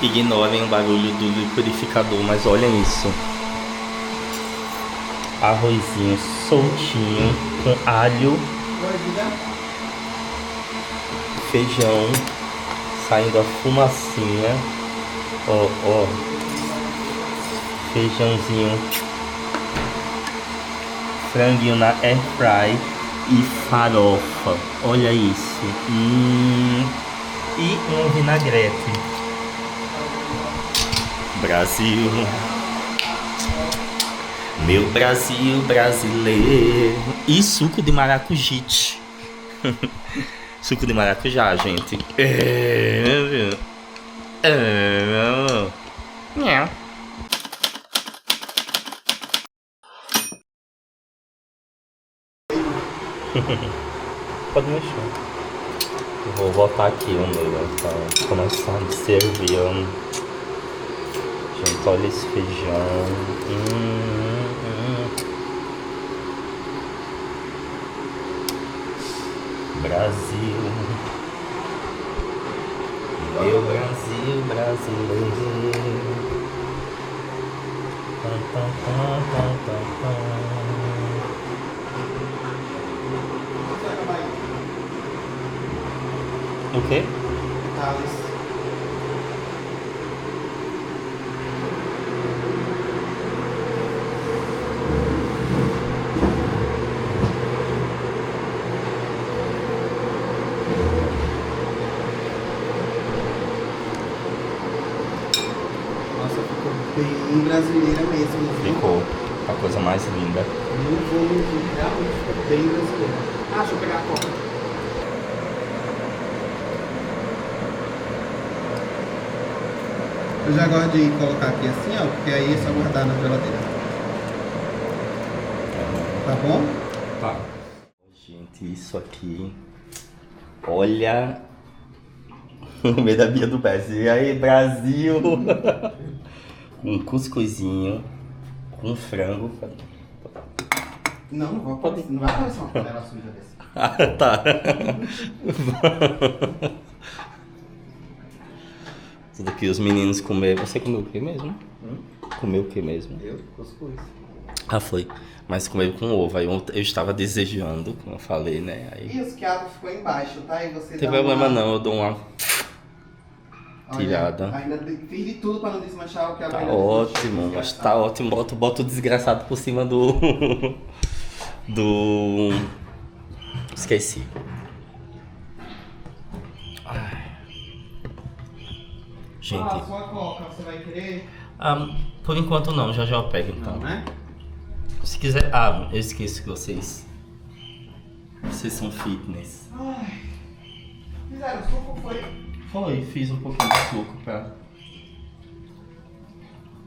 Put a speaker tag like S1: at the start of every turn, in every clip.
S1: Ignorem o barulho do liquidificador, mas olhem isso. Arrozinho soltinho com alho, feijão, saindo a fumacinha. Ó, ó. Feijãozinho, franguinho na air fry e farofa. Olha isso. E um vinagrete. Brasil, meu Brasil brasileiro. E suco de maracujite. Suco de maracujá, gente. Pode mexer. Vou botar aqui o meu pra começar a servir. Gente, olha esse feijão. Brasil, meu Brasil brasileiro. O quê?
S2: Nossa, ficou bem brasileira mesmo.
S1: Ficou a coisa mais linda.
S2: Não vou mentir, realmente ficou bem brasileira. Ah, deixa eu pegar a coca. Eu já gosto de colocar aqui assim, ó, porque aí é só guardar na geladeira. Tá bom?
S1: Tá. Gente, isso aqui. Olha. No meio da Bia do Brasil. E aí, Brasil? Um cuscuzinho com frango.
S2: Não, não vou aparecer. Não vai aparecer uma panela suja dessa.
S1: Ah, tá. Tudo que os meninos comeram. Você comeu o que mesmo? Comeu o que mesmo?
S2: Eu? Cuscuz.
S1: Ah, foi. Mas comeu com ovo. Aí eu estava desejando, como eu falei, né? Aí...
S2: E os quiabos ficou embaixo, tá? E você
S1: Não tem
S2: dá
S1: problema
S2: uma...
S1: não, eu dou uma tirada.
S2: Olha, ainda fiz de tudo pra não desmanchar o quiabo.
S1: Tá
S2: ainda
S1: ótimo,
S2: desmanchei,
S1: mas tá ótimo. Bota o desgraçado por cima do... do... Esqueci. Ai. Gente...
S2: Ah, sua coca, você vai querer?
S1: Por enquanto não, já eu pego então.
S2: Não, né?
S1: Se quiser... eu esqueço que vocês são fitness.
S2: Ai, fizeram suco, foi?
S1: Foi, fiz um pouquinho de suco pra...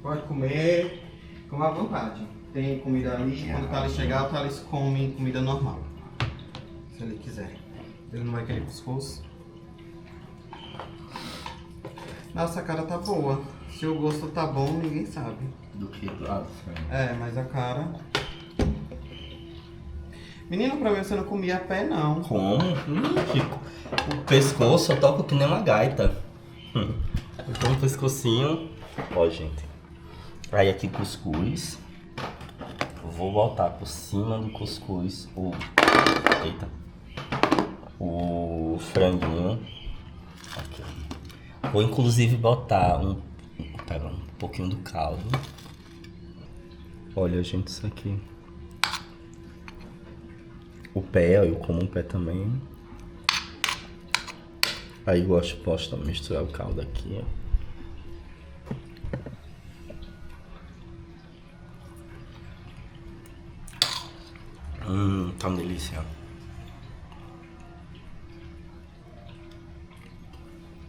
S2: Pode comer com à vontade. Tem comida ali, quando o Thales chegar, o Thales come comida normal. Se ele quiser. Ele não vai querer cuscuz. Nossa, a cara tá boa. Se o gosto tá bom, ninguém sabe.
S1: Do que do frango.
S2: É, mas a cara... Menino, pra mim você não comia a pé, não.
S1: Como? O pescoço eu toco que nem uma gaita. Eu toco um pescocinho. Ó, gente. Aí aqui cuscuz. Vou botar por cima do cuscuz o franguinho. Aqui. Vou inclusive botar um pouquinho do caldo. Olha, gente, isso aqui. O pé, eu como um pé também. Aí posso misturar o caldo aqui, ó. Tá uma delícia.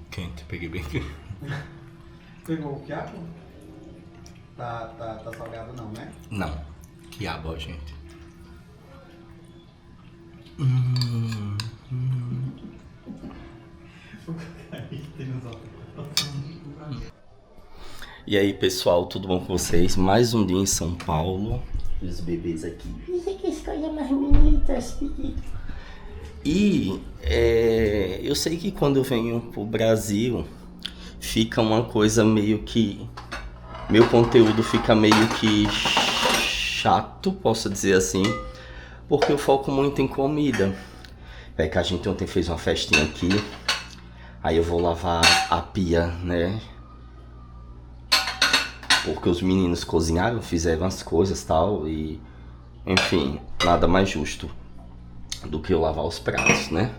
S1: Quente, peguei bem aqui.
S2: Pegou o quiabo? Tá salgado não, né?
S1: Não, quiabo, ó, gente. E aí, pessoal, tudo bom com vocês? Mais um dia em São Paulo. Os bebês aqui. Isso aqui é as coisas mais bonitas. E eu sei que quando eu venho pro Brasil, fica uma coisa meio que... Meu conteúdo fica meio que chato, posso dizer assim, porque eu foco muito em comida. É que a gente ontem fez uma festinha aqui, aí eu vou lavar a pia, né? Porque os meninos cozinharam, fizeram as coisas e tal, e... Enfim, nada mais justo do que eu lavar os pratos, né?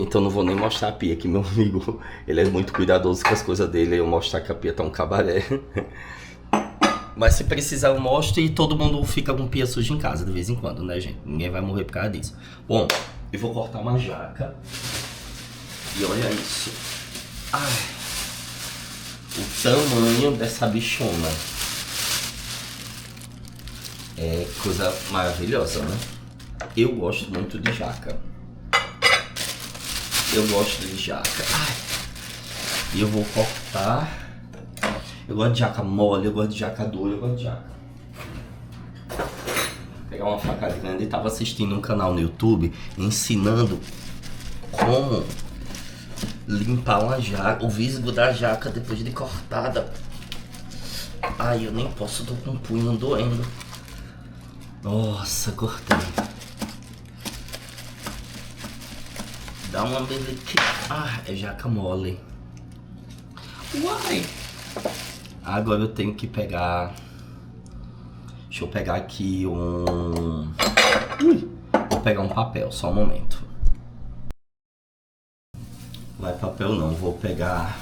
S1: Então não vou nem mostrar a pia, que meu amigo, ele é muito cuidadoso com as coisas dele, eu mostrar que a pia tá um cabaré. Mas se precisar eu mostro, e todo mundo fica com pia suja em casa de vez em quando, né, gente? Ninguém vai morrer por causa disso. Bom, eu vou cortar uma jaca. E olha isso. Ai, o tamanho dessa bichona. É coisa maravilhosa, né? Eu gosto muito de jaca. Eu gosto de jaca. Ai. E eu vou cortar. Eu gosto de jaca mole, eu gosto de jaca dura, eu gosto de jaca. Vou pegar uma faca grande e tava assistindo um canal no YouTube ensinando como limpar uma jaca, o visgo da jaca depois de cortada. Ai, eu nem posso, tô com o punho doendo. Nossa, cortei. Dá uma belequinha. Ah, é jaca mole. Uai! Agora eu tenho que pegar... Deixa eu pegar aqui um... Vou pegar um papel, só um momento. Não é papel não, vou pegar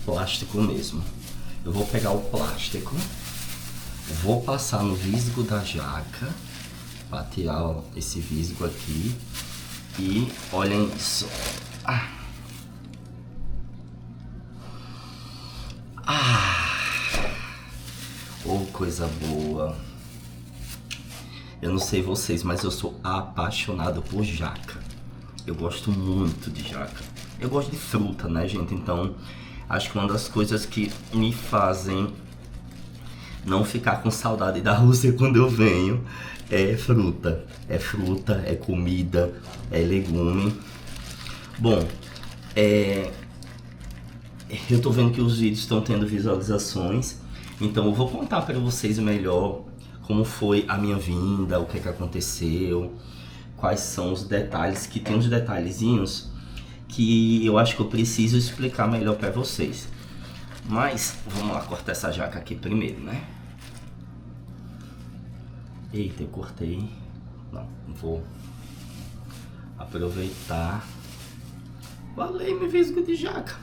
S1: plástico mesmo. Eu vou pegar o plástico, vou passar no visgo da jaca, para tirar esse visgo aqui. E olhem isso. Oh, coisa boa. Eu não sei vocês, mas eu sou apaixonado por jaca. Eu gosto muito de jaca. Eu gosto de fruta, né, gente? Então, acho que uma das coisas que me fazem não ficar com saudade da Rússia quando eu venho é fruta. É fruta, é comida, é legume. Bom, eu tô vendo que os vídeos estão tendo visualizações, então eu vou contar para vocês melhor como foi a minha vinda, o que é que aconteceu, quais são os detalhes, que tem uns detalhezinhos que eu acho que eu preciso explicar melhor para vocês. Mas vamos lá cortar essa jaca aqui primeiro, né? Eita, eu cortei. Não, vou aproveitar. Valeu, meu visgo de jaca.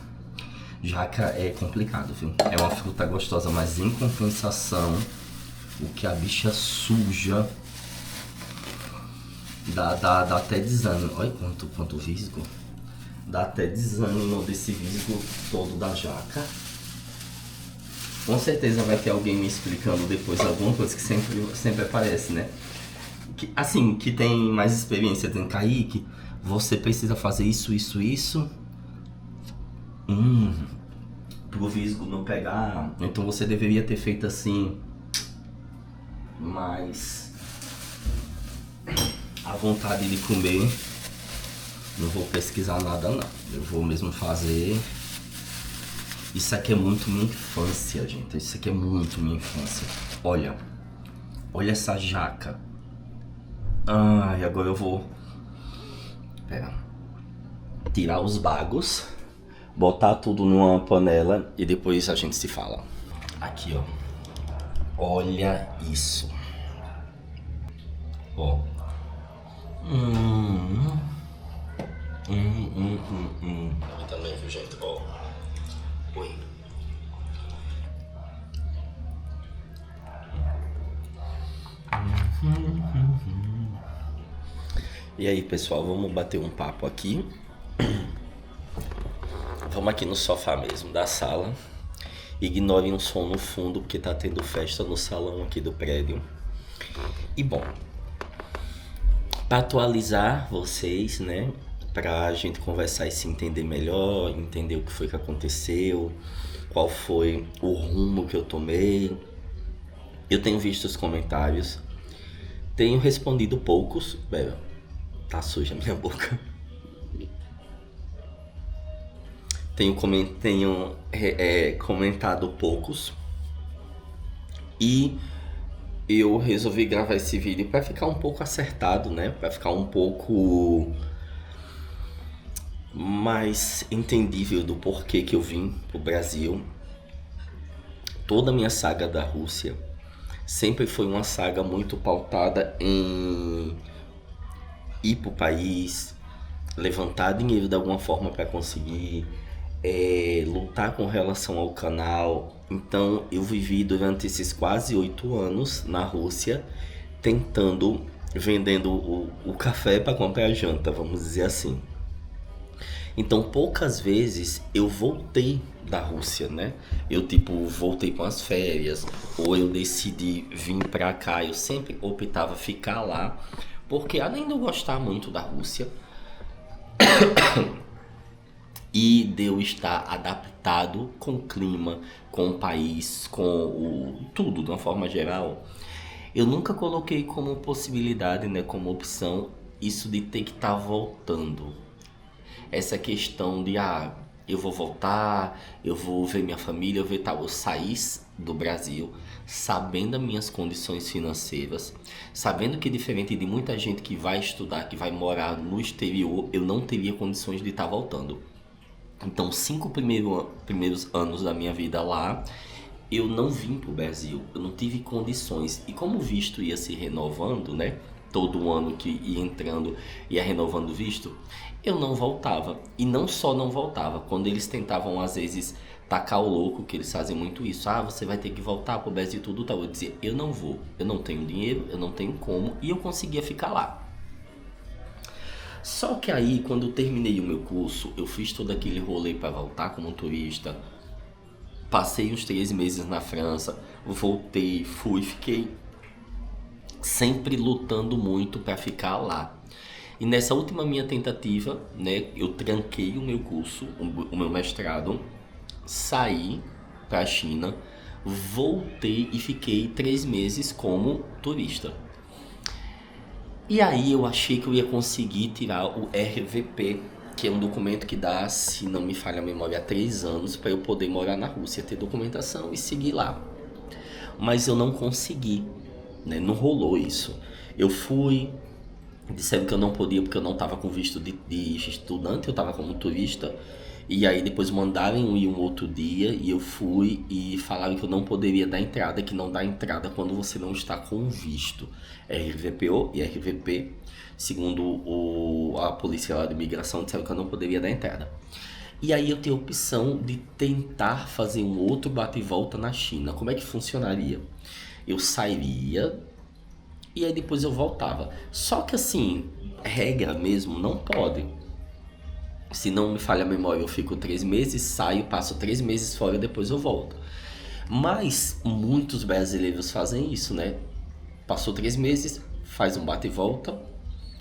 S1: Jaca é complicado, viu? É uma fruta gostosa, mas em compensação, o que a bicha suja dá até desânimo. Olha quanto visgo. Dá até desânimo desse visgo todo da jaca. Com certeza vai ter alguém me explicando depois alguma coisa que sempre aparece, né? Que tem mais experiência dentro. Kaique, você precisa fazer isso. Pro visgo não pegar. Então você deveria ter feito assim. Mas a vontade de comer, não vou pesquisar nada não. Eu vou mesmo fazer. Isso aqui é muito minha infância, gente. Isso aqui é muito minha infância. Olha essa jaca. Ai, agora eu vou tirar os bagos, botar tudo numa panela e depois a gente se fala. Aqui, ó. Olha isso. Ó. Aqui também, viu, gente? Ó. Oi. E aí, pessoal, vamos bater um papo aqui. Vamos aqui no sofá mesmo da sala. Ignorem o som no fundo, porque tá tendo festa no salão aqui do prédio. E bom, para atualizar vocês, né, pra gente conversar e se entender melhor, entender o que foi que aconteceu, qual foi o rumo que eu tomei. Eu tenho visto os comentários, tenho respondido poucos. Tá suja a minha boca. tenho comentado poucos. E eu resolvi gravar esse vídeo para ficar um pouco acertado, né? Para ficar um pouco mais entendível do porquê que eu vim pro Brasil. Toda a minha saga da Rússia sempre foi uma saga muito pautada em ir pro país, levantar dinheiro de alguma forma para conseguir, lutar com relação ao canal. Então eu vivi durante esses quase 8 anos na Rússia vendendo o café para comprar a janta, vamos dizer assim. Então poucas vezes eu voltei da Rússia, né? Eu voltei com as férias, ou eu decidi vir pra cá. Eu sempre optava ficar lá, porque além de eu gostar muito da Rússia e de eu estar adaptado com o clima, com o país, tudo de uma forma geral, eu nunca coloquei como possibilidade, né, como opção, isso de ter que estar voltando. Essa questão de, eu vou voltar, eu vou ver minha família, eu ver tal. Eu saí do Brasil sabendo as minhas condições financeiras, sabendo que diferente de muita gente que vai estudar, que vai morar no exterior, eu não teria condições de estar voltando. Então, 5 primeiros anos da minha vida lá, eu não vim pro Brasil, eu não tive condições. E como o visto ia se renovando, né? Todo ano que ia entrando, ia renovando o visto, eu não voltava. E não só não voltava, quando eles tentavam às vezes tacar o louco, que eles fazem muito isso, você vai ter que voltar pro Brasil e tudo tal. Eu dizia, eu não vou, eu não tenho dinheiro, eu não tenho como, e eu conseguia ficar lá. Só que aí, quando eu terminei o meu curso, eu fiz todo aquele rolê para voltar como turista, passei uns 3 meses na França, voltei, fiquei sempre lutando muito para ficar lá. E nessa última minha tentativa, né, eu tranquei o meu curso, o meu mestrado, saí para a China, voltei e fiquei 3 meses como turista. E aí eu achei que eu ia conseguir tirar o RVP, que é um documento que dá, se não me falha a memória, 3 anos para eu poder morar na Rússia, ter documentação e seguir lá. Mas eu não consegui, né? Não rolou isso. Eu fui, disseram que eu não podia porque eu não estava com visto de estudante, eu estava como turista. E aí depois mandaram ir um outro dia e eu fui e falaram que eu não poderia dar entrada, que não dá entrada quando você não está com visto. RVPO e RVP, segundo a polícia lá de imigração, disseram que eu não poderia dar entrada. E aí eu tenho a opção de tentar fazer um outro bate e volta na China. Como é que funcionaria? Eu sairia e aí depois eu voltava. Só que assim, regra mesmo, não pode. Se não me falha a memória, eu fico 3 meses, saio, passo 3 meses fora e depois eu volto. Mas muitos brasileiros fazem isso, né? Passou 3 meses, faz um bate e volta.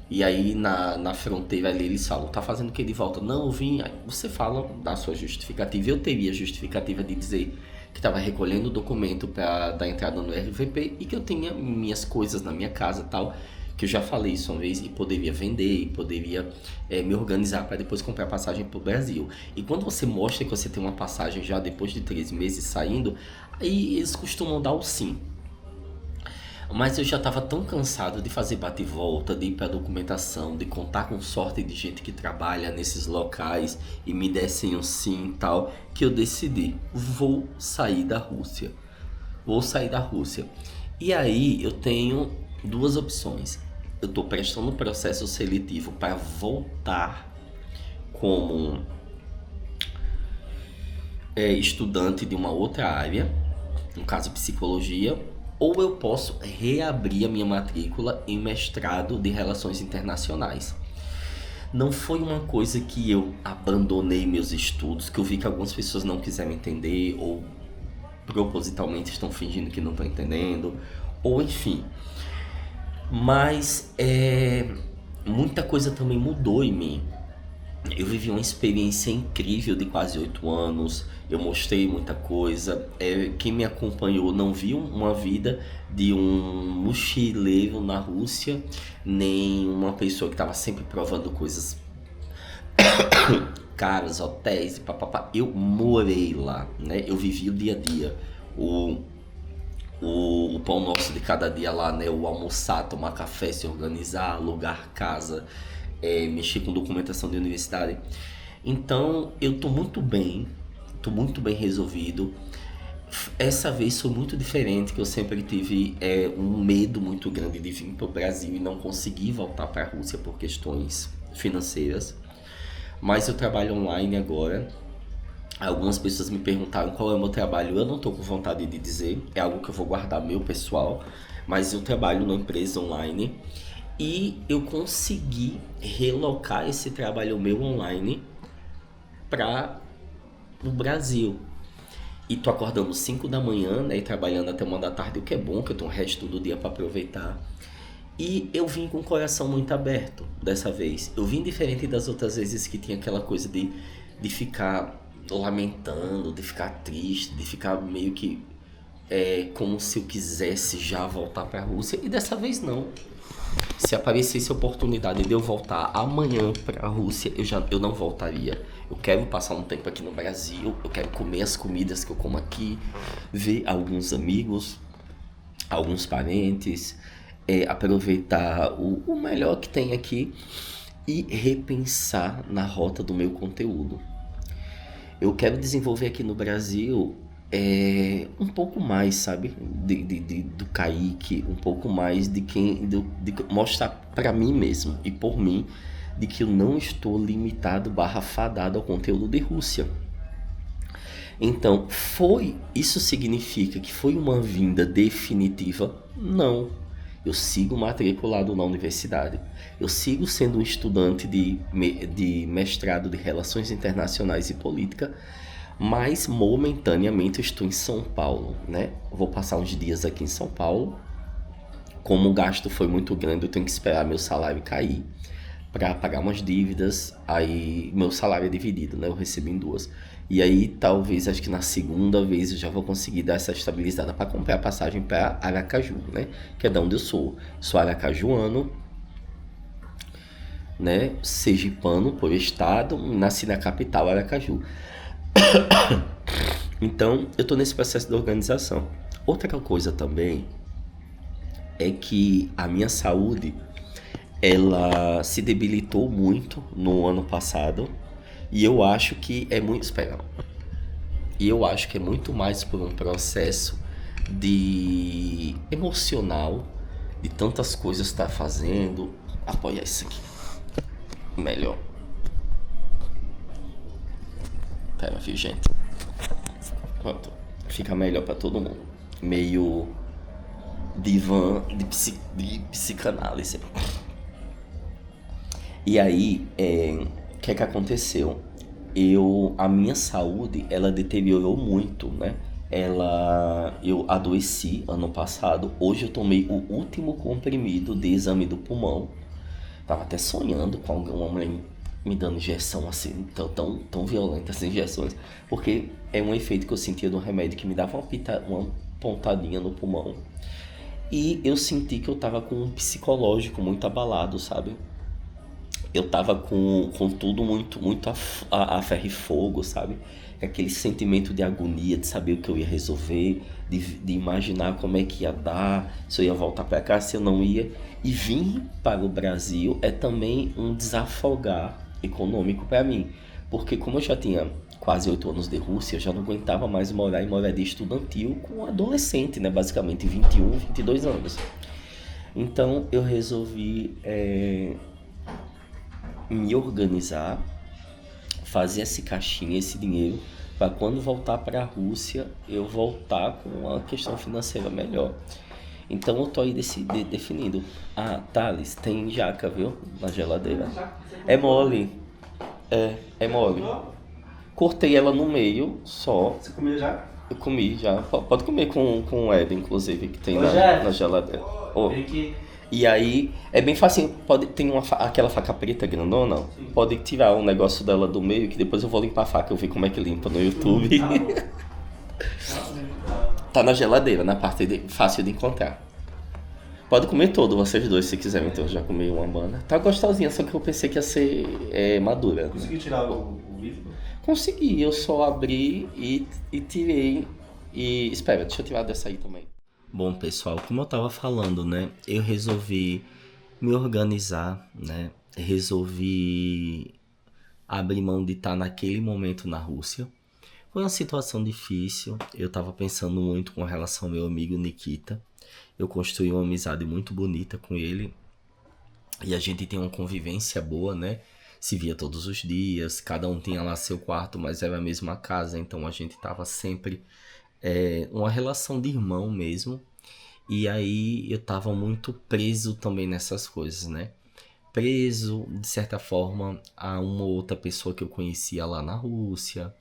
S1: E aí na fronteira ali eles falam, tá fazendo o que de volta? Não, eu vim. Aí você fala da sua justificativa. Eu teria justificativa de dizer que estava recolhendo o documento para dar entrada no RVP e que eu tinha minhas coisas na minha casa e tal, que eu já falei isso uma vez, e poderia vender, e poderia me organizar para depois comprar passagem para o Brasil. E quando você mostra que você tem uma passagem já depois de 3 meses saindo, aí eles costumam dar o sim. Mas eu já estava tão cansado de fazer bate e volta, de ir para documentação, de contar com sorte de gente que trabalha nesses locais e me dessem um sim e tal, que eu decidi, vou sair da Rússia. Vou sair da Rússia. E aí eu tenho 2 opções. Eu estou prestando um processo seletivo para voltar como estudante de uma outra área, no caso psicologia, ou eu posso reabrir a minha matrícula em mestrado de Relações Internacionais. Não foi uma coisa que eu abandonei meus estudos, que eu vi que algumas pessoas não quiseram entender, ou propositalmente estão fingindo que não estão entendendo, ou enfim. Mas muita coisa também mudou em mim. Eu vivi uma experiência incrível de quase 8 anos, eu mostrei muita coisa. Quem me acompanhou não viu uma vida de um mochileiro na Rússia, nem uma pessoa que estava sempre provando coisas caros, hotéis e papapá. Eu morei lá, né? Eu vivi o dia a dia. O pão nosso de cada dia lá, né? O almoçar, tomar café, se organizar, alugar casa, mexer com documentação de universidade. Então, eu tô muito bem resolvido. Essa vez foi muito diferente, que eu sempre tive um medo muito grande de vir para o Brasil e não conseguir voltar para a Rússia por questões financeiras. Mas eu trabalho online agora. Algumas pessoas me perguntaram qual é o meu trabalho. Eu não estou com vontade de dizer, é algo que eu vou guardar meu pessoal. Mas eu trabalho numa empresa online e eu consegui relocar esse trabalho meu online para o Brasil. E tô acordando 5 da manhã, né, e trabalhando até 1 da tarde, o que é bom, que eu tenho o resto do dia para aproveitar. E eu vim com o coração muito aberto dessa vez. Eu vim diferente das outras vezes que tinha aquela coisa de ficar lamentando, de ficar triste, de ficar meio que como se eu quisesse já voltar para a Rússia. E dessa vez não. Se aparecesse a oportunidade de eu voltar amanhã para a Rússia, eu não voltaria. Eu quero passar um tempo aqui no Brasil, eu quero comer as comidas que eu como aqui, ver alguns amigos, alguns parentes, aproveitar o melhor que tem aqui e repensar na rota do meu conteúdo. Eu quero desenvolver aqui no Brasil um pouco mais, sabe, do Kaique, um pouco mais de mostrar para mim mesmo e por mim de que eu não estou limitado / fadado ao conteúdo de Rússia. Então, isso significa que foi uma vinda definitiva? Não. Eu sigo matriculado na universidade. Eu sigo sendo um estudante de mestrado de Relações Internacionais e Política, mas momentaneamente eu estou em São Paulo, né? Vou passar uns dias aqui em São Paulo. Como o gasto foi muito grande, eu tenho que esperar meu salário cair para pagar umas dívidas. Aí meu salário é dividido, né? Eu recebo em 2. E aí talvez, acho que na segunda vez eu já vou conseguir dar essa estabilizada para comprar a passagem para Aracaju, né? Que é de onde eu sou. Sou aracajuano, né? Sergipano por estado, nasci na capital, Aracaju. Então, eu tô nesse processo de organização. Outra coisa também é que a minha saúde, ela se debilitou muito no ano passado. E eu acho que é muito... E eu acho que é muito mais por um processo emocional, de tantas coisas estar fazendo. Apoiar isso aqui. Melhor. Pera, viu, gente? Pronto. Fica melhor pra todo mundo. Meio divã de psicanálise. E aí, o que aconteceu? A minha saúde, ela deteriorou muito, né? Eu adoeci ano passado. Hoje eu tomei o último comprimido de exame do pulmão. Tava até sonhando com alguma mulher me dando injeção assim, tão violenta, essas injeções. Porque é um efeito que eu sentia de um remédio que me dava uma pontadinha no pulmão. E eu senti que eu tava com um psicológico muito abalado, sabe? Eu tava com tudo muito a ferro e fogo, sabe? Aquele sentimento de agonia, de saber o que eu ia resolver, de imaginar como é que ia dar, se eu ia voltar para cá, se eu não ia. E vir para o Brasil é também um desafogar econômico para mim. Porque como eu já tinha quase 8 anos de Rússia, eu já não aguentava mais morar em moradia estudantil com um adolescente, né? Basicamente 21, 22 anos. Então eu resolvi... me organizar, fazer essa caixinha, esse dinheiro, para quando voltar para a Rússia, eu voltar com uma questão financeira melhor. Então eu tô aí definindo. Ah, Thales, tem jaca, viu? Na geladeira. É mole. É mole. Cortei ela no meio, só.
S2: Você comeu já?
S1: Eu comi já. Pode comer com o Eden, inclusive, que tem na geladeira. E aí, é bem fácil, tem aquela faca preta grandona, sim. Pode tirar um negócio dela do meio, que depois eu vou limpar a faca, eu vi como é que limpa no YouTube. Tá na geladeira, na parte fácil de encontrar. Pode comer todo, vocês dois, se quiserem. Então, eu já comi uma banda. Tá gostosinha, só que eu pensei que ia ser madura.
S3: Conseguiu tirar o líquido?
S1: Consegui, eu só abri e tirei. E espera, deixa eu tirar dessa aí também. Bom, pessoal, como eu tava falando, né? Eu resolvi me organizar, né? Resolvi abrir mão de estar naquele momento na Rússia. Foi uma situação difícil. Eu tava pensando muito com relação ao meu amigo Nikita. Eu construí uma amizade muito bonita com ele. E a gente tem uma convivência boa, né? Se via todos os dias, cada um tinha lá seu quarto, mas era a mesma casa, então a gente tava sempre uma relação de irmão mesmo. E aí eu tava muito preso também nessas coisas, né? Preso, de certa forma, a uma ou outra pessoa que eu conhecia lá na Rússia.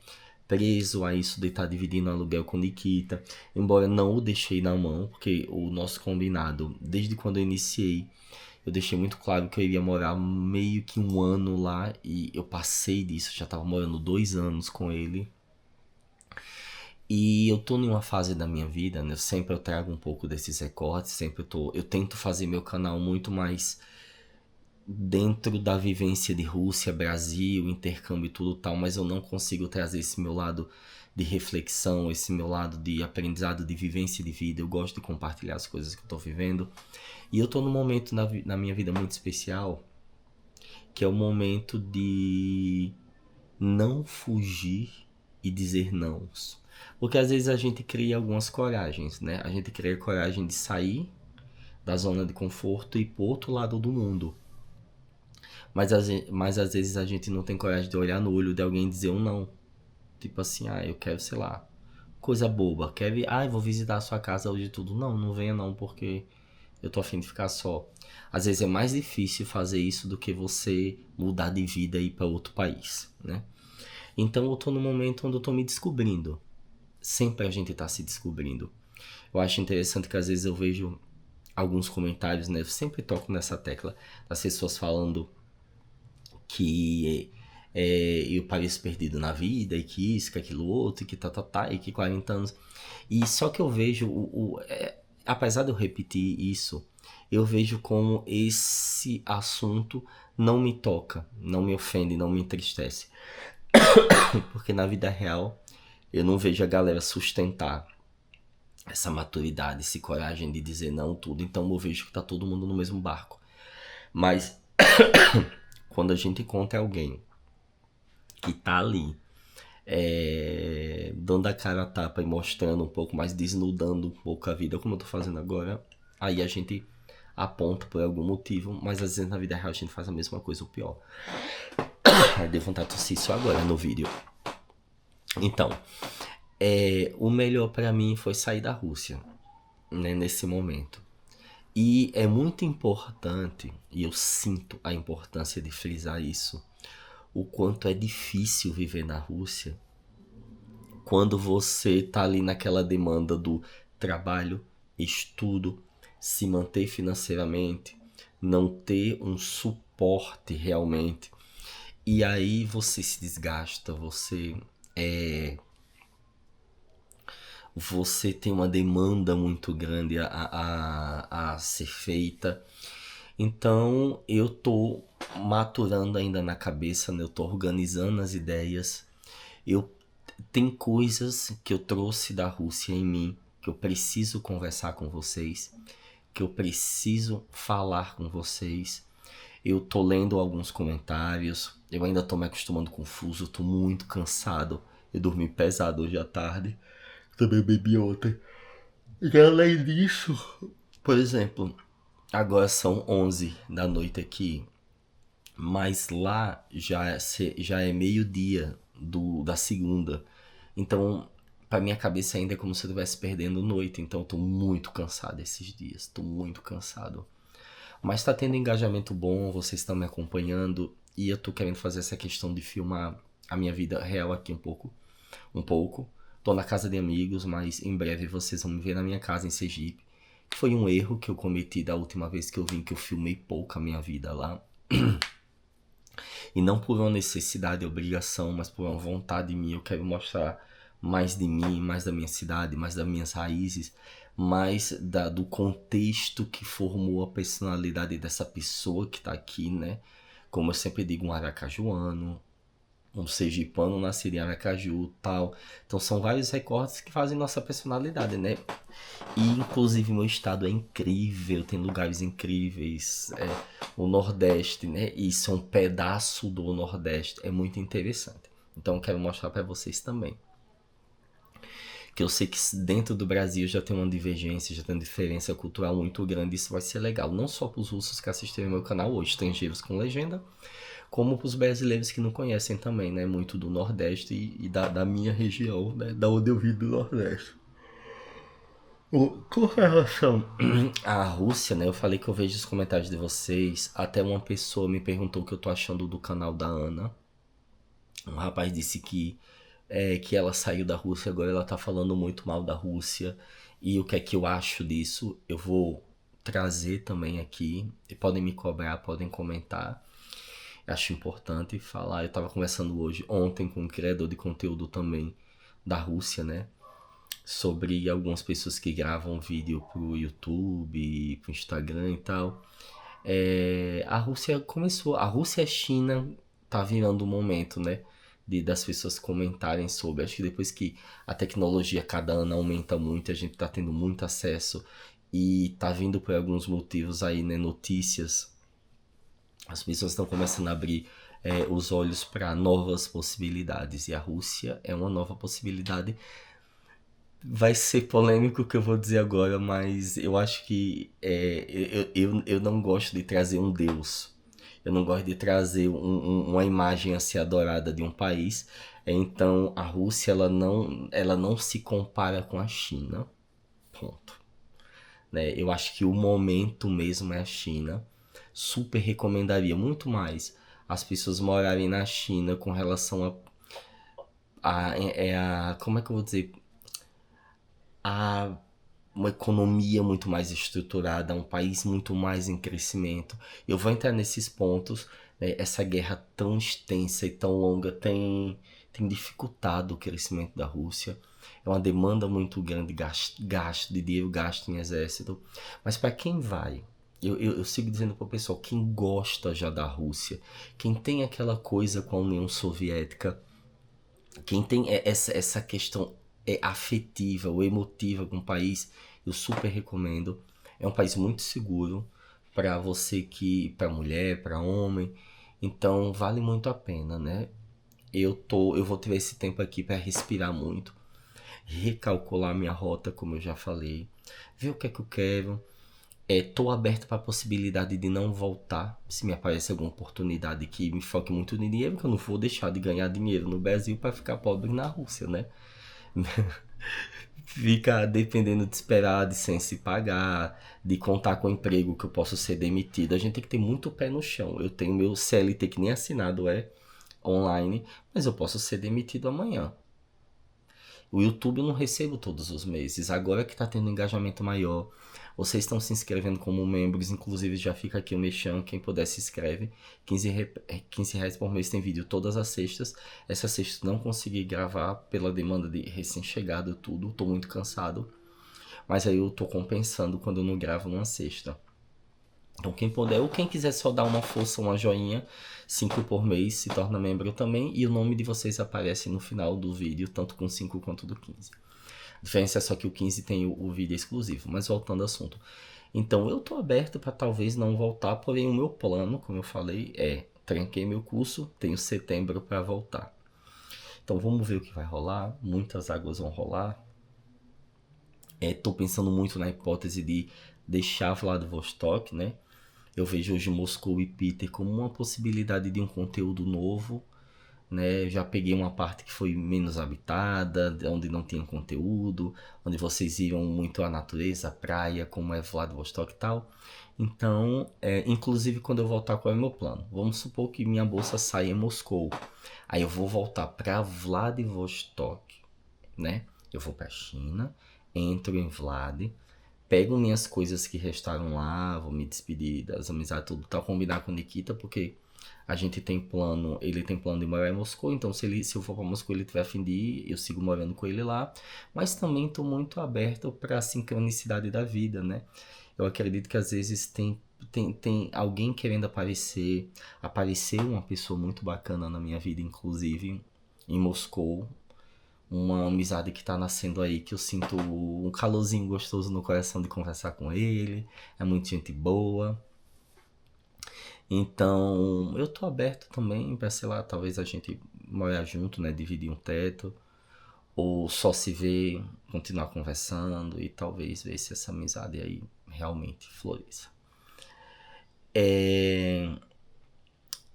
S1: Preso a isso de estar dividindo aluguel com Nikita. Embora não o deixei na mão, porque o nosso combinado, desde quando eu iniciei, eu deixei muito claro que eu iria morar meio que 1 ano lá. E eu passei disso, já tava morando 2 anos com ele. E eu tô numa fase da minha vida, né? Eu trago um pouco desses recortes, eu tento fazer meu canal muito mais dentro da vivência de Rússia, Brasil, intercâmbio e tudo tal, mas eu não consigo trazer esse meu lado de reflexão, esse meu lado de aprendizado, de vivência de vida. Eu gosto de compartilhar as coisas que eu tô vivendo. E eu tô num momento na minha vida muito especial, que é o momento de não fugir e dizer não. Porque às vezes a gente cria algumas coragens, né? A gente cria a coragem de sair da zona de conforto e ir pro outro lado do mundo. Mas às vezes a gente não tem coragem de olhar no olho de alguém e dizer um não. Tipo assim, eu quero, sei lá, coisa boba. Quero ir, eu vou visitar a sua casa hoje e tudo. Não, não venha não, porque eu tô a fim de ficar só. Às vezes é mais difícil fazer isso do que você mudar de vida e ir pra outro país, né? Então eu tô num momento onde eu tô me descobrindo. Sempre a gente tá se descobrindo. Eu acho interessante que às vezes eu vejo alguns comentários, né? Eu sempre toco nessa tecla das pessoas falando que eu pareço perdido na vida, e que isso, que aquilo outro, e que e que 40 anos. E só que eu vejo, apesar de eu repetir isso, eu vejo como esse assunto não me toca, não me ofende, não me entristece. Porque na vida real, eu não vejo a galera sustentar essa maturidade, essa coragem de dizer não tudo. Então eu vejo que tá todo mundo no mesmo barco. Mas quando a gente encontra alguém que tá ali, dando a cara a tapa e mostrando um pouco mais, desnudando um pouco a vida, como eu tô fazendo agora, aí a gente aponta por algum motivo, mas às vezes na vida real a gente faz a mesma coisa, ou pior. Eu dei vontade de tossir isso agora no vídeo. Então, o melhor pra mim foi sair da Rússia, né, nesse momento. E é muito importante, e eu sinto a importância de frisar isso, o quanto é difícil viver na Rússia quando você tá ali naquela demanda do trabalho, estudo, se manter financeiramente, não ter um suporte realmente. E aí você se desgasta, você tem uma demanda muito grande a ser feita. Então eu tô maturando ainda na cabeça, né? Eu tô organizando as ideias. Tem coisas que eu trouxe da Rússia em mim, que eu preciso conversar com vocês, que eu preciso falar com vocês. Eu tô lendo alguns comentários, eu ainda tô me acostumando com o fuso, eu tô muito cansado. Eu dormi pesado hoje à tarde, também bebi ontem. E além disso, por exemplo, agora são 11 da noite aqui, mas lá já é meio-dia da segunda. Então, pra minha cabeça ainda é como se eu estivesse perdendo noite. Então eu tô muito cansado esses dias, tô muito cansado. Mas tá tendo engajamento bom, vocês estão me acompanhando. E eu tô querendo fazer essa questão de filmar a minha vida real aqui um pouco. Tô na casa de amigos, mas em breve vocês vão me ver na minha casa em Sergipe. Foi um erro que eu cometi da última vez que eu vim, que eu filmei pouco a minha vida lá. E não por uma necessidade, obrigação, mas por uma vontade minha. Eu quero mostrar mais de mim, mais da minha cidade, mais das minhas raízes, mais do contexto que formou a personalidade dessa pessoa que tá aqui, né? Como eu sempre digo, um aracajuano, um sergipano nascido em Aracaju, tal. Então são vários recortes que fazem nossa personalidade, né? E inclusive meu estado é incrível, tem lugares incríveis, o Nordeste, né? Isso é um pedaço do Nordeste, é muito interessante. Então eu quero mostrar para vocês também. Que eu sei que dentro do Brasil já tem uma divergência, já tem uma diferença cultural muito grande, isso vai ser legal. Não só para os russos que assistirem meu canal hoje, estrangeiros com legenda, como para os brasileiros que não conhecem também, né? Muito do Nordeste e da minha região, né? Da onde eu vim do Nordeste. Com relação à Rússia, né? Eu falei que eu vejo os comentários de vocês. Até uma pessoa me perguntou o que eu tô achando do canal da Ana. Um rapaz disse que ela saiu da Rússia, agora ela tá falando muito mal da Rússia. E o que é que eu acho disso? Eu vou trazer também aqui. E podem me cobrar, podem comentar. Acho importante falar. Eu tava conversando ontem com um criador de conteúdo também da Rússia, né? Sobre algumas pessoas que gravam vídeo pro YouTube, pro Instagram e tal. A Rússia começou. A Rússia e a China tá virando um momento, né? Das pessoas comentarem sobre. Acho que depois que a tecnologia cada ano aumenta muito, a gente tá tendo muito acesso e tá vindo por alguns motivos aí, né? Notícias. As pessoas estão começando a abrir os olhos para novas possibilidades. E a Rússia é uma nova possibilidade. Vai ser polêmico o que eu vou dizer agora, mas eu acho que eu não gosto de trazer um deus. Eu não gosto de trazer uma imagem a ser adorada de um país. Então a Rússia ela não se compara com a China. Ponto. Né? Eu acho que o momento mesmo é a China. Super recomendaria muito mais as pessoas morarem na China com relação como é que eu vou dizer? A uma economia muito mais estruturada, um país muito mais em crescimento. Eu vou entrar nesses pontos, né? Essa guerra tão extensa e tão longa tem dificultado o crescimento da Rússia. É uma demanda muito grande, gasto de dinheiro, gasto em exército. Mas para quem vai? Eu sigo dizendo para o pessoal, quem gosta já da Rússia, quem tem aquela coisa com a União Soviética, quem tem essa questão afetiva ou emotiva com o país, eu super recomendo. É um país muito seguro para você para mulher, para homem, então vale muito a pena, né? Eu vou ter esse tempo aqui para respirar muito, recalcular minha rota, como eu já falei, ver o que é que eu quero. Tô aberto para a possibilidade de não voltar, se me aparece alguma oportunidade que me foque muito no dinheiro, que eu não vou deixar de ganhar dinheiro no Brasil para ficar pobre na Rússia, né? Ficar dependendo de esperar, de sem se pagar, de contar com o emprego que eu posso ser demitido. A gente tem que ter muito pé no chão. Eu tenho meu CLT que nem assinado online, mas eu posso ser demitido amanhã. O YouTube eu não recebo todos os meses. Agora que tá tendo engajamento maior, vocês estão se inscrevendo como membros, inclusive já fica aqui o mexão, quem puder se inscreve. 15 reais por mês tem vídeo todas as sextas. Essa sexta não consegui gravar pela demanda de recém-chegado tudo, tô muito cansado. Mas aí eu tô compensando quando eu não gravo numa sexta. Então quem puder, ou quem quiser só dar uma força, uma joinha, 5 por mês, se torna membro também. E o nome de vocês aparece no final do vídeo, tanto com 5 quanto do 15. A diferença é só que o 15 tem o vídeo exclusivo. Mas voltando ao assunto. Então eu tô aberto para talvez não voltar, porém o meu plano, como eu falei, tranquei meu curso, tenho setembro para voltar. Então vamos ver o que vai rolar. Muitas águas vão rolar. Tô pensando muito na hipótese de deixar Vladivostok, né? Eu vejo hoje Moscou e Peter como uma possibilidade de um conteúdo novo, né? Eu já peguei uma parte que foi menos habitada, onde não tinha conteúdo, onde vocês iam muito à natureza, à praia, como é Vladivostok e tal. Então, inclusive quando eu voltar, qual é o meu plano? Vamos supor que minha bolsa saia em Moscou. Aí eu vou voltar para Vladivostok, né? Eu vou para China, entro em Vlad, pego minhas coisas que restaram lá, vou me despedir das amizades, tudo, tá? Combinar com Nikita, porque A gente tem plano, ele tem plano de morar em Moscou, então se eu for para Moscou e ele tiver a fim de ir, eu sigo morando com ele lá. Mas também estou muito aberto para a sincronicidade da vida, né? Eu acredito que às vezes tem alguém querendo apareceu uma pessoa muito bacana na minha vida, inclusive em Moscou, uma amizade que tá nascendo aí, que eu sinto um calorzinho gostoso no coração de conversar com ele, é muito gente boa. Então, eu tô aberto também pra, sei lá, talvez a gente morar junto, né, dividir um teto, ou só se ver, continuar conversando e talvez ver se essa amizade aí realmente floresça.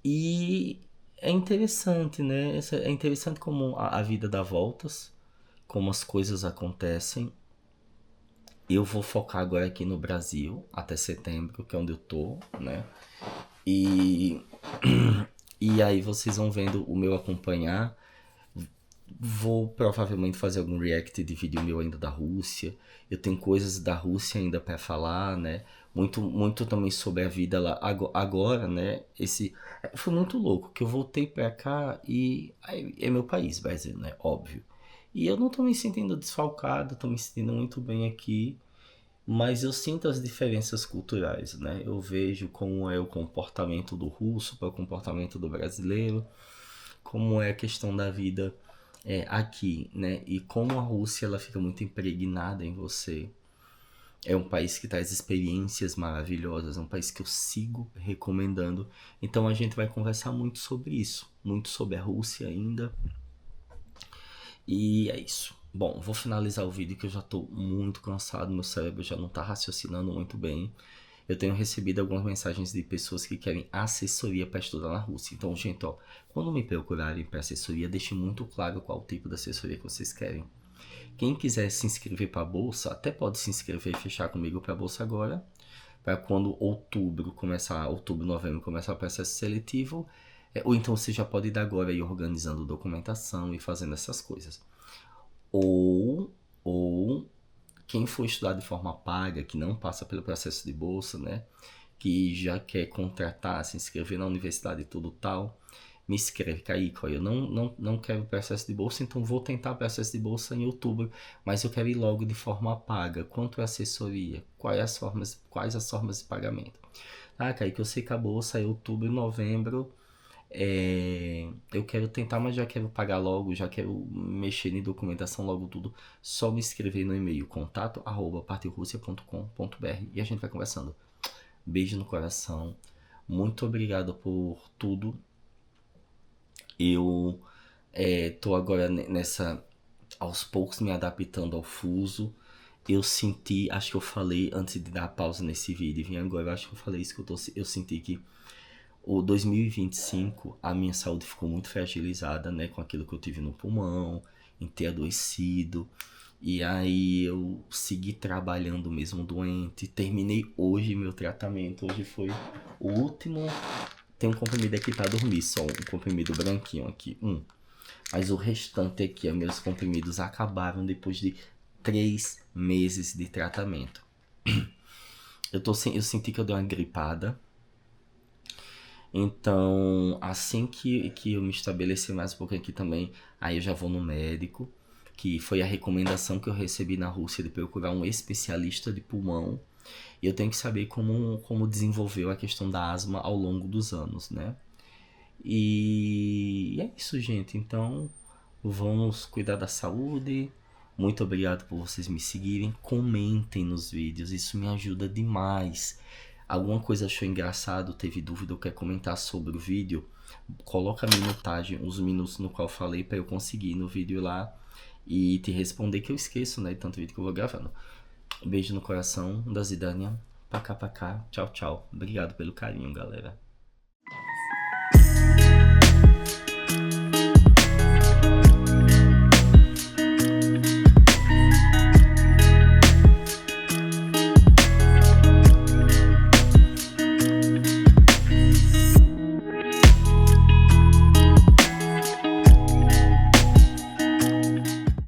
S1: E é interessante, né? É interessante como a vida dá voltas, como as coisas acontecem. Eu vou focar agora aqui no Brasil, até setembro, que é onde eu tô, né? E, e aí vocês vão vendo o meu acompanhar. Vou provavelmente fazer algum react de vídeo meu ainda da Rússia. Eu tenho coisas da Rússia ainda para falar, né? Muito também sobre a vida lá. Agora, né? Foi muito louco que eu voltei pra cá e é meu país, Brasil, né? Óbvio. E eu não tô me sentindo desfalcado, tô me sentindo muito bem aqui. Mas eu sinto as diferenças culturais, né? Eu vejo como é o comportamento do russo para o comportamento do brasileiro, como é a questão da vida aqui, né? E como a Rússia ela fica muito impregnada em você. É um país que traz experiências maravilhosas, é um país que eu sigo recomendando. Então a gente vai conversar muito sobre isso, muito sobre a Rússia ainda. E é isso. Bom, vou finalizar o vídeo que eu já tô muito cansado, meu cérebro já não tá raciocinando muito bem. Eu tenho recebido algumas mensagens de pessoas que querem assessoria para estudar na Rússia. Então, gente, ó, quando me procurarem para assessoria, deixe muito claro qual tipo de assessoria que vocês querem. Quem quiser se inscrever para a bolsa, até pode se inscrever e fechar comigo para a bolsa agora, para quando outubro, novembro começar o processo seletivo, ou então você já pode ir agora ir organizando documentação e fazendo essas coisas. Ou quem for estudar de forma paga, que não passa pelo processo de bolsa, né? Que já quer contratar, se inscrever na universidade e tudo tal, me escreve, Kaique, eu não quero processo de bolsa, então vou tentar processo de bolsa em outubro, mas eu quero ir logo de forma paga. Quanto é a assessoria? Quais as formas de pagamento? Ah, Kaique, eu sei que a bolsa é outubro e novembro, eu quero tentar, mas já quero pagar logo, já quero mexer em documentação logo tudo. Só me escrever no e-mail contato@partirussia.com.br e a gente vai conversando. Beijo no coração. Muito obrigado por tudo. Eu tô agora aos poucos me adaptando ao fuso. Eu senti, acho que eu falei antes de dar pausa nesse vídeo, vim agora, acho que eu falei isso que eu senti que o 2025 a minha saúde ficou muito fragilizada, né, com aquilo que eu tive no pulmão, em ter adoecido. E aí eu segui trabalhando mesmo doente, terminei hoje meu tratamento, hoje foi o último. Tem um comprimido aqui pra dormir, só um comprimido branquinho aqui, mas o restante aqui, meus comprimidos acabaram depois de 3 meses de tratamento. Eu senti que eu dei uma gripada. Então, assim que eu me estabelecer mais um pouquinho aqui também, aí eu já vou no médico, que foi a recomendação que eu recebi na Rússia de procurar um especialista de pulmão. E eu tenho que saber como desenvolveu a questão da asma ao longo dos anos, né? E é isso, gente. Então, vamos cuidar da saúde. Muito obrigado por vocês me seguirem. Comentem nos vídeos, isso me ajuda demais. Alguma coisa achou engraçado, teve dúvida ou quer comentar sobre o vídeo? Coloca a minutagem, os minutos no qual eu falei para eu conseguir ir no vídeo lá e te responder, que eu esqueço, né? Tanto vídeo que eu vou gravando. Beijo no coração da Zidânia. Pacá, pacá. Tchau, tchau. Obrigado pelo carinho, galera.